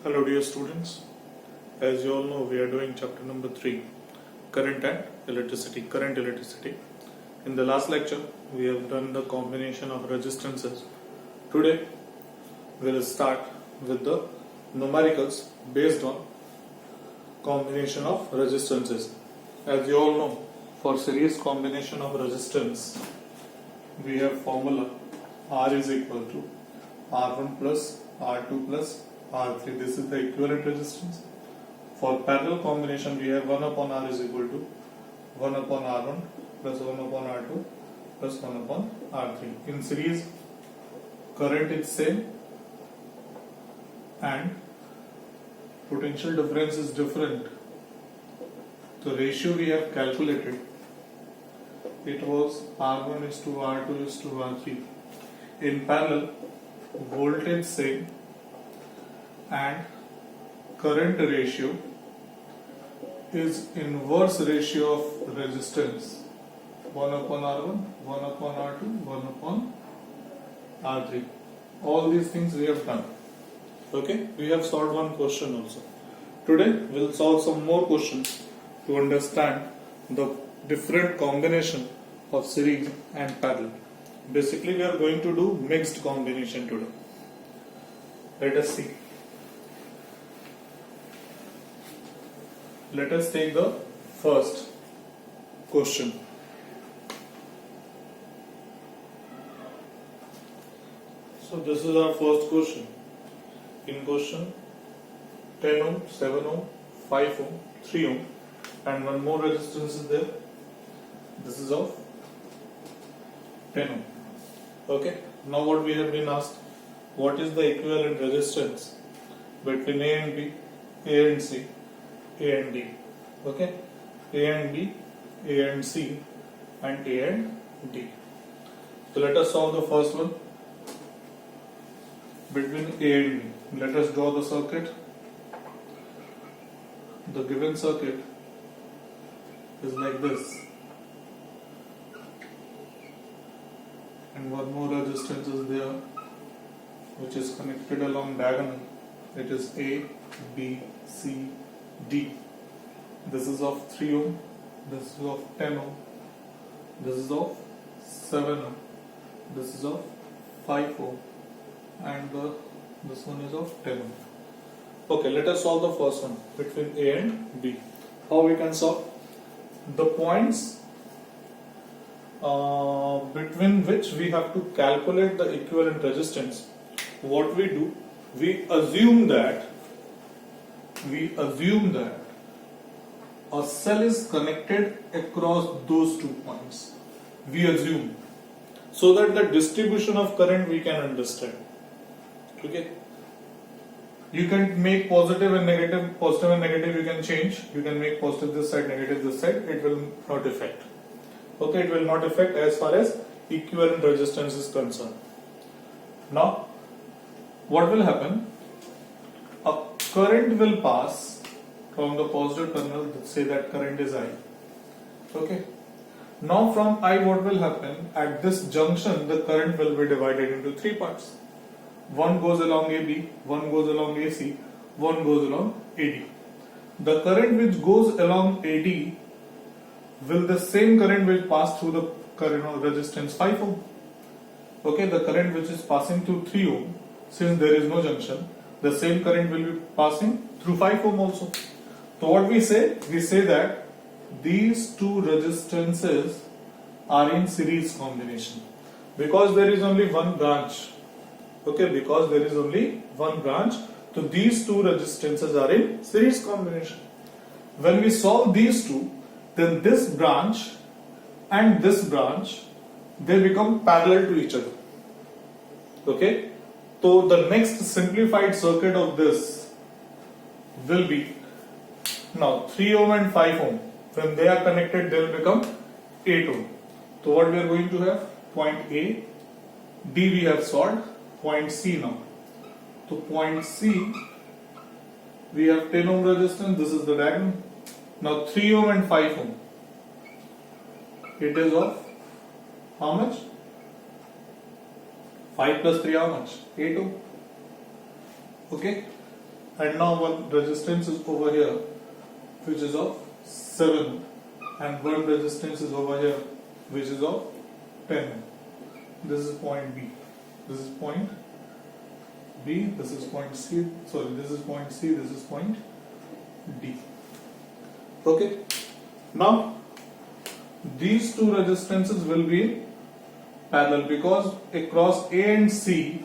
Hello dear students, as you all know we are doing chapter number 3, current electricity. In the last lecture we have done the combination of resistances. Today we will start with the numericals based on combination of resistances. As you all know, for series combination of resistance we have formula R is equal to R1 plus R2 plus R3. This is the equivalent resistance. For parallel combination we have 1 upon R is equal to 1 upon R1 plus 1 upon R2 plus 1 upon R3. In series current is same and potential difference is different. The ratio we have calculated, it was R1 is to R2 is to R3. In parallel, voltage same and current ratio is inverse ratio of resistance, 1 upon R1, 1 upon R2, 1 upon R3. All these things we have done. Okay, we have solved one question also. Today we will solve some more questions to understand the different combination of series and parallel. Basically we are going to do mixed combination today. Let us see. Let us take the first question. So this is our first question. In question 10 ohm, 7 ohm, 5 ohm, 3 ohm and one more resistance is there. This is of 10 ohm. Okay. Now what we have been asked, what is the equivalent resistance between A and B, A and C, A and D. Okay. A and B, A and C and A and D. So let us solve the first one between A and B. Let us draw the circuit. The given circuit is like this. And one more resistance is there which is connected along diagonal. It is A, B, C, D. This is of 3 ohm, this is of 10 ohm, this is of 7 ohm, this is of 5 ohm and this one is of 10 ohm. Okay, let us solve the first one between A and B. How we can solve? The points between which we have to calculate the equivalent resistance, what we do, we assume that a cell is connected across those 2 points. We assume, so that the distribution of current we can understand. Okay. You can make positive and negative you can change. You can make positive this side, negative this side. It will not affect. Okay, it will not affect as far as equivalent resistance is concerned. Now, what will happen? A current will pass from the positive terminal. Let's say that current is I. Okay. Now from I, what will happen? At this junction, the current will be divided into 3 parts. One goes along AB, one goes along AC, one goes along AD. The current which goes along AD will the same current will pass through the current resistance 5 ohm. Okay, the current which is passing through 3 ohm, since there is no junction, the same current will be passing through 5 ohm also. So what we say? We say that these two resistances are in series combination because there is only one branch. Okay, because there is only one branch, so these two resistances are in series combination. When we solve these two, then this branch and this branch, they become parallel to each other. Okay, so the next simplified circuit of this will be, now 3 ohm and 5 ohm, when they are connected they will become 8 ohm. So what we are going to have? Point A, D we have solved. Point C now. To point C, we have 10 ohm resistance. This is the diagonal. Now 3 ohm and 5 ohm. It is of how much? 5 plus 3 how much? 8 ohm. Okay. and now one resistance is over here which is of 7 and one resistance is over here which is of 10. This is point B. This is point B. This is point C. Sorry, this is point C. This is point D. Okay. Now these two resistances will be in parallel because across A and C,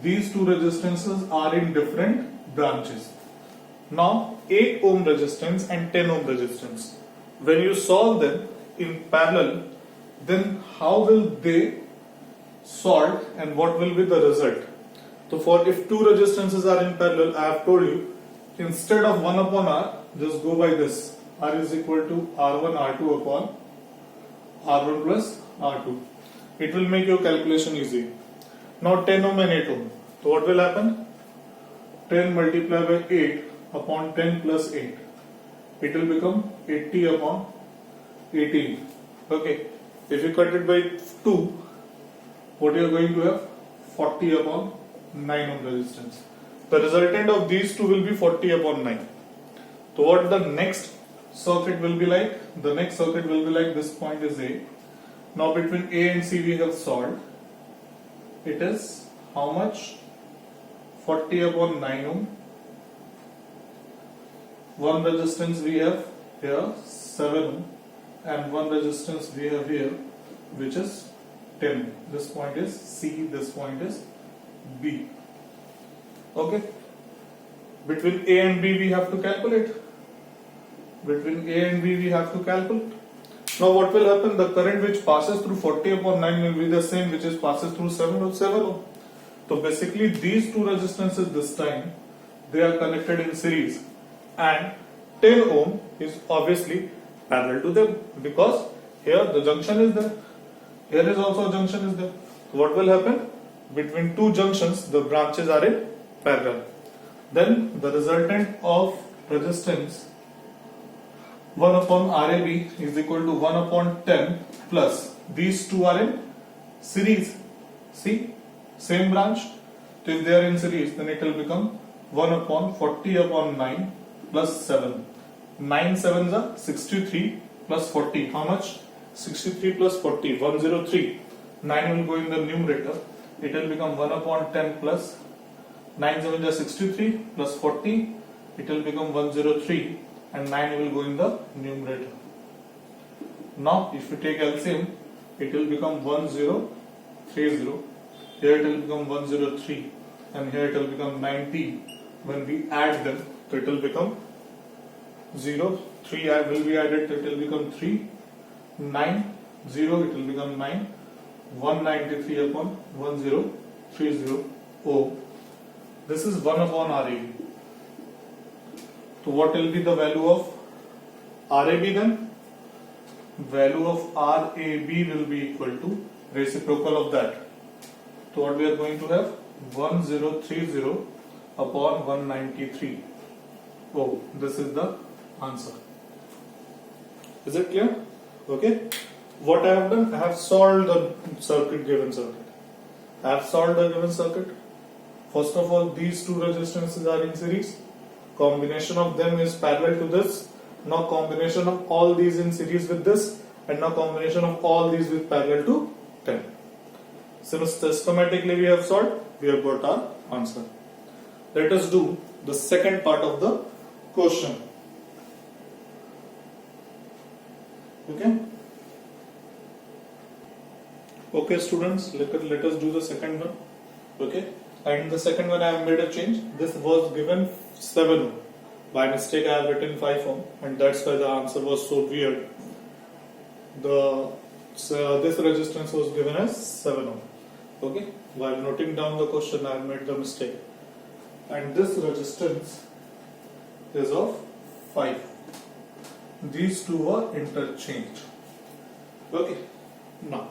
these two resistances are in different branches. Now 8 ohm resistance and 10 ohm resistance, when you solve them in parallel, then how will they solve and what will be the result? So for if two resistances are in parallel, I have told you, instead of 1 upon R, just go by this. R is equal to R1 R2 upon R1 plus R2. It will make your calculation easy. Now 10 ohm and 8 ohm. So what will happen? 10 multiplied by 8 upon 10 plus 8. It will become 80 upon 18. Okay. If you cut it by 2, what you are going to have? 40 upon 9 ohm resistance. The resultant of these two will be 40 upon 9. So what the next circuit will be like? The next circuit will be like this point is A. Now between A and C we have solved. It is how much? 40 upon 9 ohm. One resistance we have here 7 ohm and one resistance we have here which is 10. This point is C, this point is B. Okay. Between A and B we have to calculate. Between A and B we have to calculate. Now what will happen? The current which passes through 40 upon 9 will be the same which is passes through 7 ohm. So basically these two resistances this time they are connected in series and 10 ohm is obviously parallel to them because here the junction is there. Here is also a junction is there. So what will happen? Between two junctions the branches are in parallel. Then the resultant of resistance 1 upon RAB is equal to 1 upon 10 plus these two are in series. See, same branch. So if they are in series, then it will become 1 upon 40 upon 9 plus 7. 9 7s are 63 plus 40. How much? 63 plus 40, 103. 9 will go in the numerator. It will become 1 upon 10 plus 9 7s are 63 plus 40. It will become 103 and 9 will go in the numerator. Now if you take LCM, it will become 1030. Here it will become 103 and here it will become 90. When we add them, so it will become 0. 3 will be added, it will become 3. 9, 0, it will become 9. 193 upon 1030 ohm. This is 1 upon RAB. So what will be the value of RAB then? Value of RAB will be equal to reciprocal of that. So what we are going to have? 1030 upon 193. Oh, this is the answer. Is it clear? Okay. What I have done? I have solved the given circuit. I have solved the given circuit. First of all, these two resistances are in series. Combination of them is parallel to this. Now combination of all these in series with this, and now combination of all these with parallel to 10. Since systematically we have solved, we have got our answer. Let us do the second part of the question. Okay. Okay, students, let us do the second one. Okay. And the second one I have made a change. This was given 7 ohm. By mistake I have written 5 ohm and that's why the answer was so weird. This resistance was given as 7 ohm. Okay. While noting down the question I have made the mistake. And this resistance is of 5. These two are interchanged. Okay. Now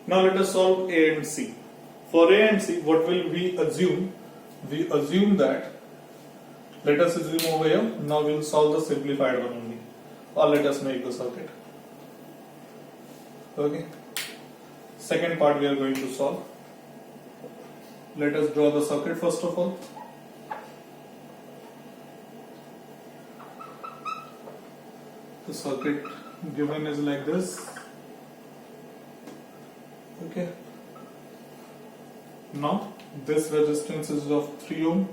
let us solve A and C. For A and C, what will we assume? We assume that, let us assume over here, now we will solve the simplified one only. Or let us make the circuit. Okay. Second part we are going to solve. Let us draw the circuit first of all. The circuit given is like this. Okay. Now this resistance is of 3 ohm,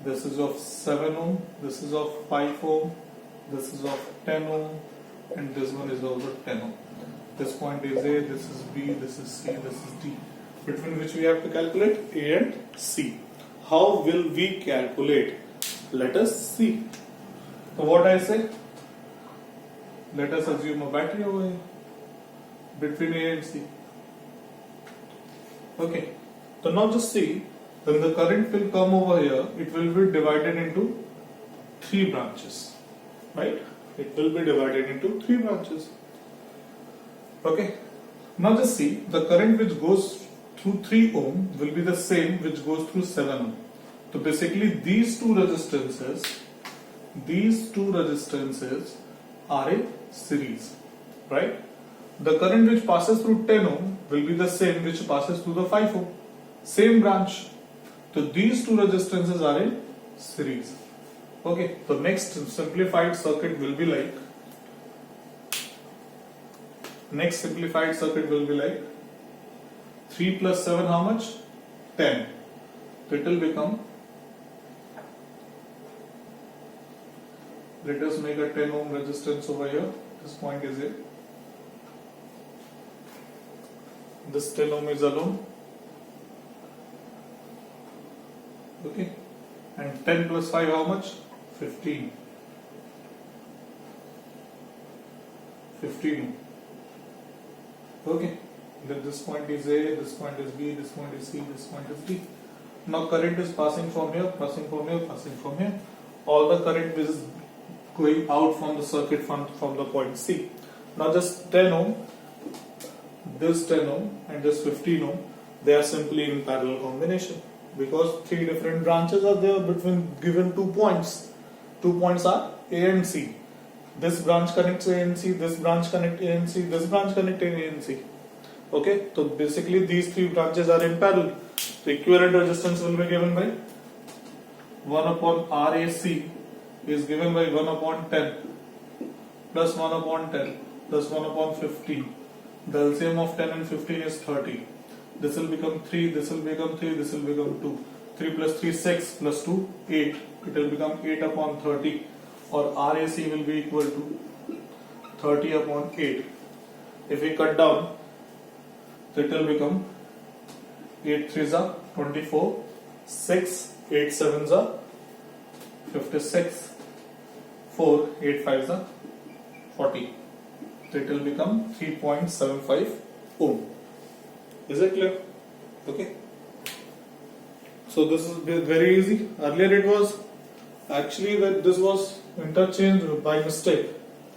this is of 7 ohm, this is of 5 ohm, this is of 10 ohm, and this one is also 10 ohm. This point is A, this is B, this is C, this is D. Between which we have to calculate A and C. How will we calculate? Let us see. So what I say? Let us assume a battery over here between A and C. Okay. So now just see, when the current will come over here, it will be divided into 3 branches. Right? It will be divided into 3 branches. Okay. Now just see, the current which goes through 3 ohm will be the same which goes through 7 ohm. So basically these two resistances are in series, right? The current which passes through 10 ohm will be the same which passes through the 5 ohm, same branch. So these two resistances are in series. Okay, the next simplified circuit will be like 3 plus 7 how much? 10. So it will become, let us make a 10 ohm resistance over here. This point is A. This 10 ohm is alone. Okay. And 10 plus 5 how much? 15. 15 ohm. Okay. Then this point is A, this point is B, this point is C, this point is D. Now current is passing from here, passing from here, passing from here. All the current is going out from the circuit from the point C. Now just 10 ohm, this 10 ohm and this 15 ohm, they are simply in parallel combination because 3 different branches are there between given 2 points. 2 points are A and C. This branch connects A and C, this branch connects A and C, this branch connects A and C. Okay, so basically these 3 branches are in parallel. The equivalent resistance will be given by 1 upon RAC is given by 1 upon 10 plus 1 upon 10 plus 1 upon 15. The LCM of 10 and 15 is 30. This will become 3, this will become 3, this will become 2. 3 plus 3 6 plus 2 8. It will become 8 upon 30 or RAC will be equal to 30 upon 8. If we cut down, it will become 8 3s are 24, 6, 8 7s are 56, 4, 8 5s are 40. So it will become 3.75 ohm. Is it clear? Okay. So this is very easy. Earlier it was actually that this was interchanged by mistake,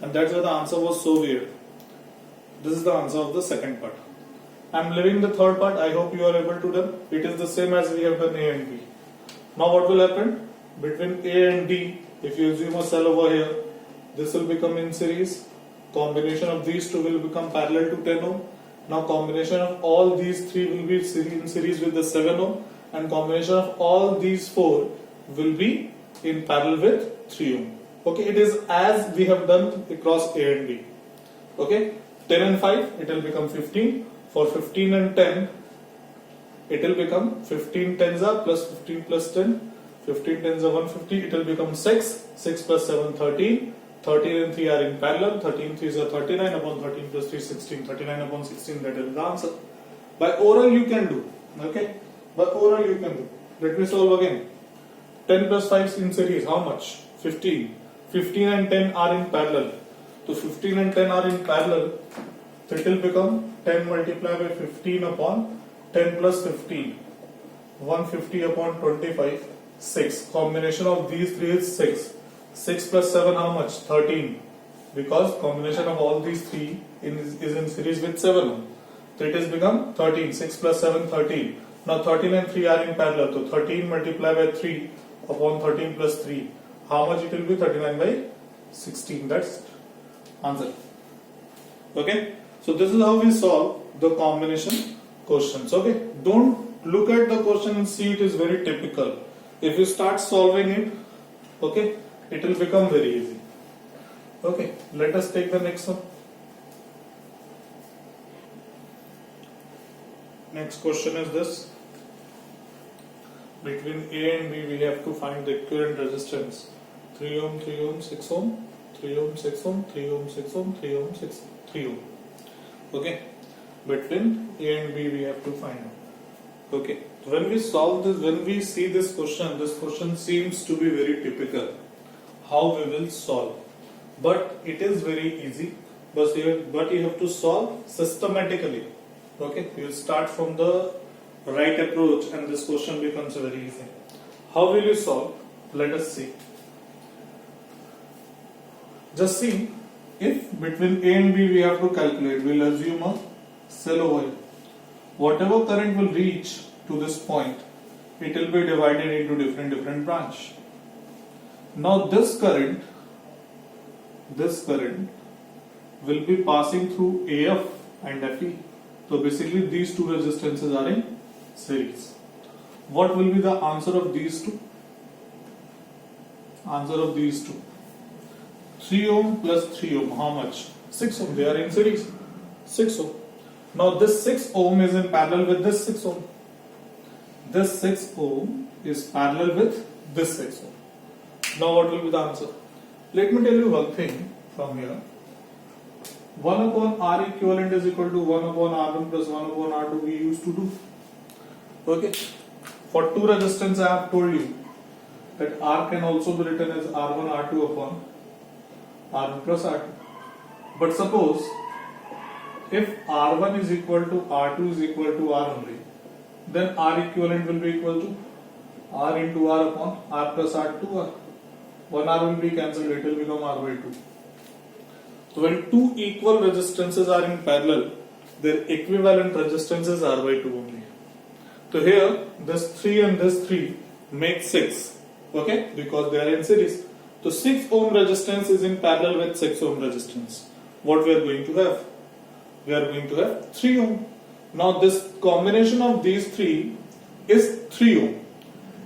and that's why the answer was so weird. This is the answer of the second part. I am leaving the third part. I hope you are able to do. It is the same as we have done A and B. Now what will happen? Between A and D, if you assume a cell over here, this will become in series. Combination of these two will become parallel to 10 ohm. Now combination of all these 3 will be in series with the 7 ohm, and combination of all these 4 will be in parallel with 3 ohm. Okay, it is as we have done across A and B. Okay, 10 and 5, it will become 15. For 15 and 10, it will become 15 tens are plus 15 plus 10. 15 tens are 150, it will become 6. 6 plus 7, 13. 13 and 3 are in parallel. 13 3s are 39 upon 13 plus 3, 16. 39 upon 16, that is the answer. By oral you can do. Okay, by oral you can do. Let me solve again. 10 plus 5 in series, how much? 15. 15 and 10 are in parallel. So 15 and 10 are in parallel. So it will become 10 multiplied by 15 upon 10 plus 15. 150 upon 25. 6. Combination of these 3 is 6. 6 plus 7 how much? 13. Because combination of all these 3 is in series with 7. So it has become 13. 6 plus 7, 13. Now 13 and 3 are in parallel. So 13 multiplied by 3 upon 13 plus 3. How much it will be? 39 by 16. That's answer. Okay. So this is how we solve the combination questions. Okay. Don't look at the question and see it is very typical. If you start solving it, okay, it will become very easy. Okay, let us take the next one. Next question is this. Between A and B, we have to find the equivalent resistance. 3 ohm, 3 ohm, 6 ohm, 3 ohm, 6 ohm, 3 ohm, 6 ohm, 3 ohm, 6 ohm, 3 ohm. Okay, between A and B, we have to find out. Okay, when we solve this, when we see this question seems to be very typical. How we will solve? But it is very easy. But you have to solve systematically. Okay, you will start from the right approach, and this question becomes very easy. How will you solve? Let us see. Just see, if between A and B we have to calculate, we'll assume a cell over here. Whatever current will reach to this point, it will be divided into different branch. Now this current will be passing through AF and FE. So basically these two resistances are in series. What will be the answer of these two? Answer of these two. 3 ohm plus 3 ohm, how much? 6 ohm, they are in series. 6 ohm. Now this 6 ohm is in parallel with this 6 ohm. This 6 ohm is parallel with this 6 ohm. Now what will be the answer? Let me tell you one thing from here. 1 upon R equivalent is equal to 1 upon R1 plus 1 upon R2 we used to do. Okay. For two resistance I have told you that R can also be written as R1 R2 upon R1 plus R2. But suppose if R1 is equal to R2 is equal to R only, then R equivalent will be equal to R into R upon R plus R2 R. 1 R will be cancelled, it will become R by 2. So when two equal resistances are in parallel, their equivalent resistance is R by 2 only. So here, this 3 and this 3 make 6, okay, because they are in series. So 6 ohm resistance is in parallel with 6 ohm resistance. What we are going to have? We are going to have 3 ohm. Now this combination of these three is 3 ohm.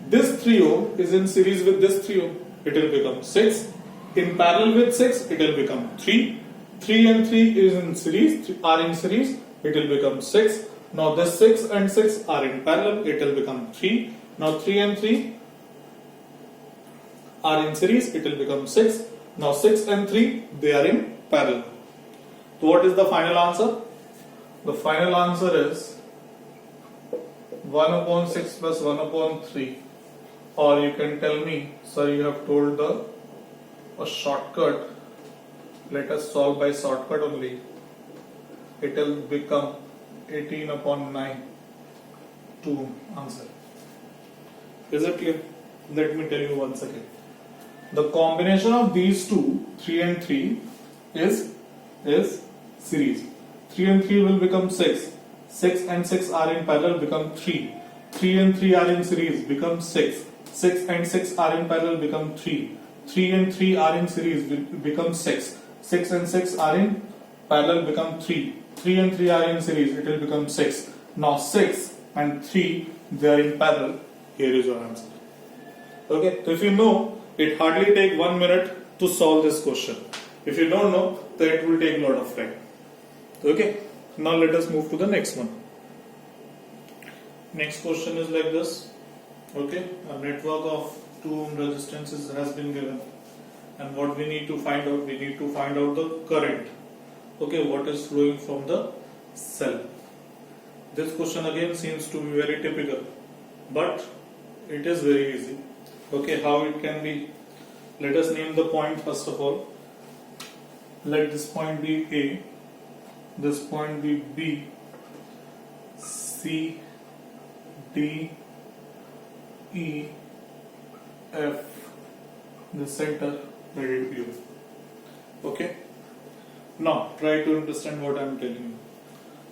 This 3 ohm is in series with this 3 ohm. It will become 6. In parallel with 6, it will become 3. 3 and 3 is in series, are in series, it will become 6. Now this 6 and 6 are in parallel, it will become 3. Now 3 and 3 are in series, it will become 6. Now 6 and 3, they are in parallel. So what is the final answer? The final answer is 1 upon 6 plus 1 upon 3. Or you can tell me, sir, you have told a shortcut. Let us solve by shortcut only. It will become 18 upon 9 to answer. Is it clear? Let me tell you once again. The combination of these two, 3 and 3, is series. 3 and 3 will become 6. 6 and 6 are in parallel, become 3. 3 and 3 are in series, become 6. 6 and 6 are in parallel, become 3. 3 and 3 are in series, become 6. 6 and 6 are in parallel, become 3. 3 and 3 are in series, it will become 6. Now 6 and 3, they are in parallel. Here is your answer. Okay, so if you know, it hardly take 1 minute to solve this question. If you don't know, then it will take a lot of time. Okay, now let us move to the next one. Next question is like this. Okay, a network of 2 ohm resistances has been given, and what we need to find out, we need to find out the current. Okay, what is flowing from the cell. This question again seems to be very typical, but it is very easy. Okay, how it can be? Let us name the point first of all. Let this point be A, this point be B, C, D, E, F, the center, let it be O. Okay. Now try to understand what I am telling you.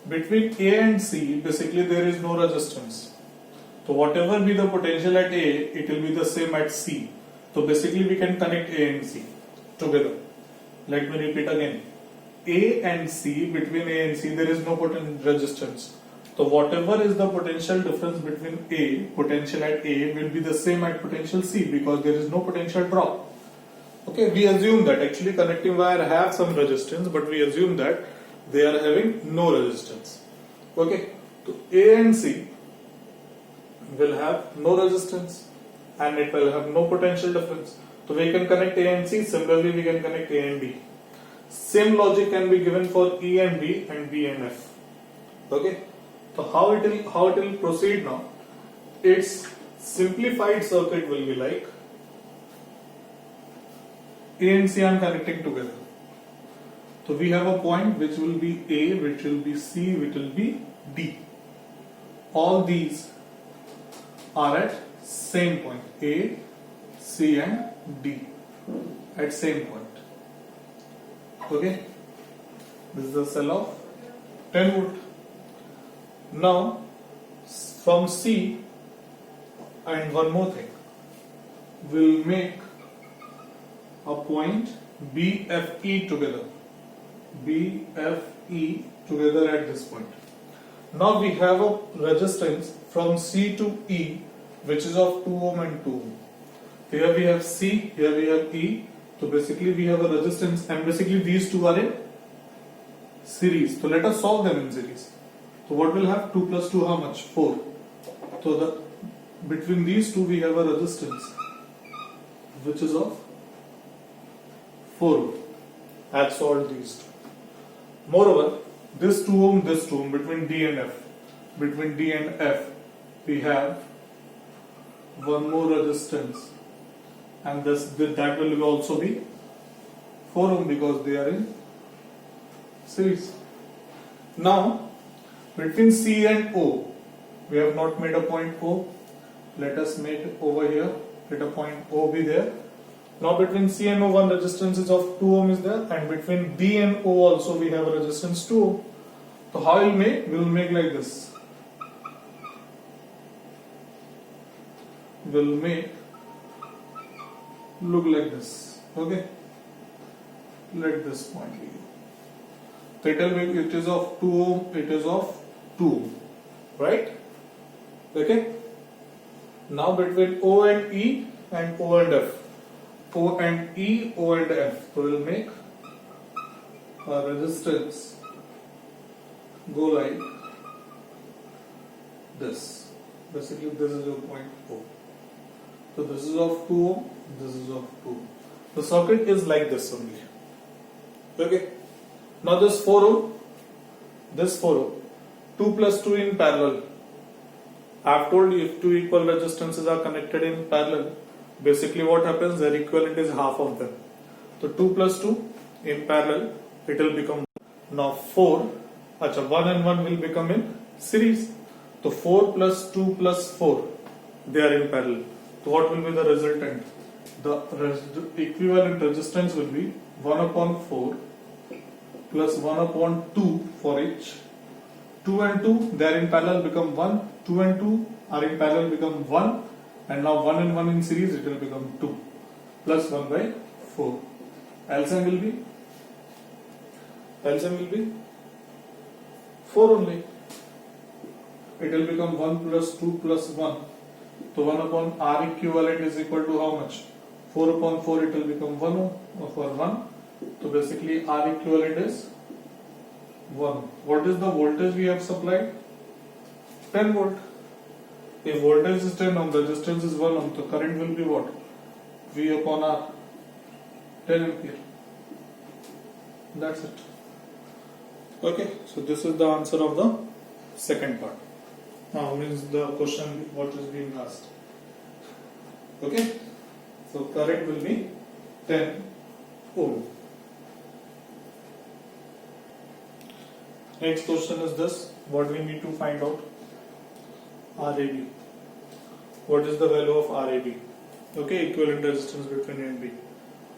Between A and C, basically there is no resistance. So whatever be the potential at A, it will be the same at C. So basically we can connect A and C together. Let me repeat again. A and C, between A and C there is no potential resistance. So whatever is the potential difference between A, potential at A will be the same at potential C because there is no potential drop. Okay, we assume that actually connecting wire have some resistance, but we assume that they are having no resistance. Okay, so A and C will have no resistance and it will have no potential difference. So we can connect A and C, similarly we can connect A and B. Same logic can be given for E and B and F. Okay, so how it will proceed now? Its simplified circuit will be like A and C I am connecting together. So we have a point which will be A, which will be C, which will be D. All these are at same point, A, C and D at same point. Okay, this is the cell of 10 volt. Now from C, and one more thing, we'll make a point BFE together. BFE together at this point. Now we have a resistance from C to E which is of 2 ohm and 2 ohm. Here we have C, here we have E. So basically we have a resistance and basically these two are in series. So let us solve them in series. So what will have 2 plus 2 how much? 4. So between these two we have a resistance which is of 4 ohm. I have solved these two. Moreover, this 2 ohm, between D and F, we have one more resistance, and that will also be 4 ohm because they are in series. Now, between C and O, we have not made a point O. Let us make it over here. Let a point O be there. Now between C and O, one resistance is of 2 ohm is there, and between D and O also we have a resistance 2 ohm. So how we'll make? We will make like this. We'll make look like this. Okay. Let this point be. So it is of 2 ohm. It is of 2 ohm, right? Okay. Now between O and E and O and F. O and E, O and F. So we'll make a resistance go like this. Basically, this is your point O. So this is of 2 ohm, this is of 2 ohm. The circuit is like this only. Okay. Now this 4 ohm, 2 plus 2 in parallel. I have told you if two equal resistances are connected in parallel, basically what happens, their equivalent is half of them. So 2 plus 2 in parallel, it will become now 4. 1 and 1 will become in series. So 4 plus 2 plus 4, they are in parallel. So what will be the resultant? The equivalent resistance will be 1 upon 4 plus 1 upon 2 for each. 2 and 2, they are in parallel become 1. 2 and 2 are in parallel become 1. And now 1 and 1 in series, it will become 2 plus 1 by 4. LCM will be 4 only. It will become 1 plus 2 plus 1. So 1 upon R equivalent is equal to how much? 4 upon 4, it will become 1 for 1. So basically R equivalent is 1. What is the voltage we have supplied? 10 volt. If voltage is 10 ohm, resistance is 1 ohm, so current will be what? V upon R, 10 ampere. That's it. Okay, so this is the answer of the second part. Now means the question what is being asked. Okay, so current will be 10 ohm. Next question is this, what we need to find out? RAB. What is the value of RAB? Okay, equivalent resistance between A and B.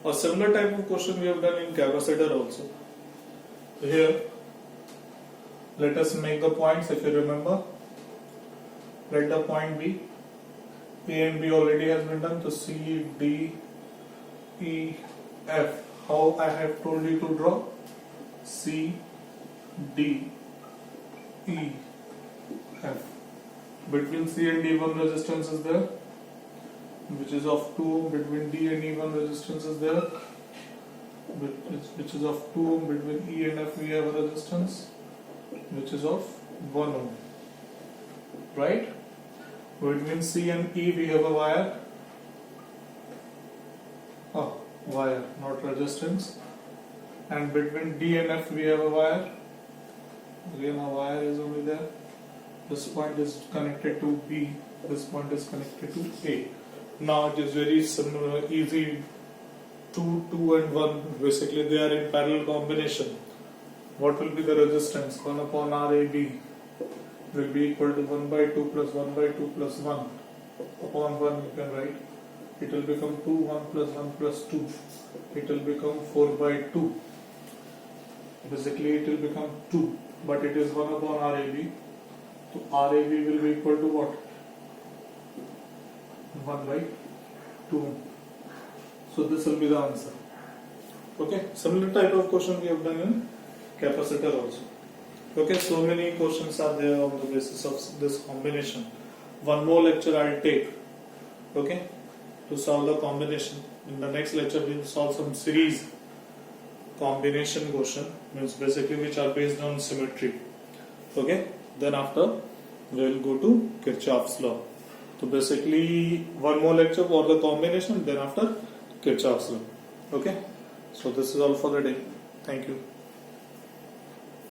A similar type of question we have done in capacitor also. So here, let us make the points if you remember. Let the point be A and B already has been done. So C, D, E, F. How I have told you to draw? C, D, E, F. Between C and D, one resistance is there, which is of 2 ohm. Between D and E, one resistance is there, which is of 2 ohm. Between E and F, we have a resistance, which is of 1 ohm. Right? Between C and E, we have a wire. Oh, wire, not resistance. And between D and F, we have a wire. Again, a wire is only there. This point is connected to B. This point is connected to A. Now it is very similar, easy. 2, 2 and 1. Basically, they are in parallel combination. What will be the resistance? 1 upon RAB will be equal to 1 by 2 plus 1 by 2 plus 1 upon 1. You can write. It will become 2, 1 plus 1 plus 2. It will become 4 by 2. Basically, it will become 2, but it is 1 upon RAB. So RAB will be equal to what? 1 by 2. So this will be the answer. Okay, similar type of question we have done in capacitor also. Okay, so many questions are there on the basis of this combination. One more lecture I'll take, okay, to solve the combination. In the next lecture we will solve some series combination question, means basically which are based on symmetry. Okay, then after we will go to Kirchhoff's law. So basically one more lecture for the combination, then after Kirchhoff's law. Okay, so this is all for the day. Thank you.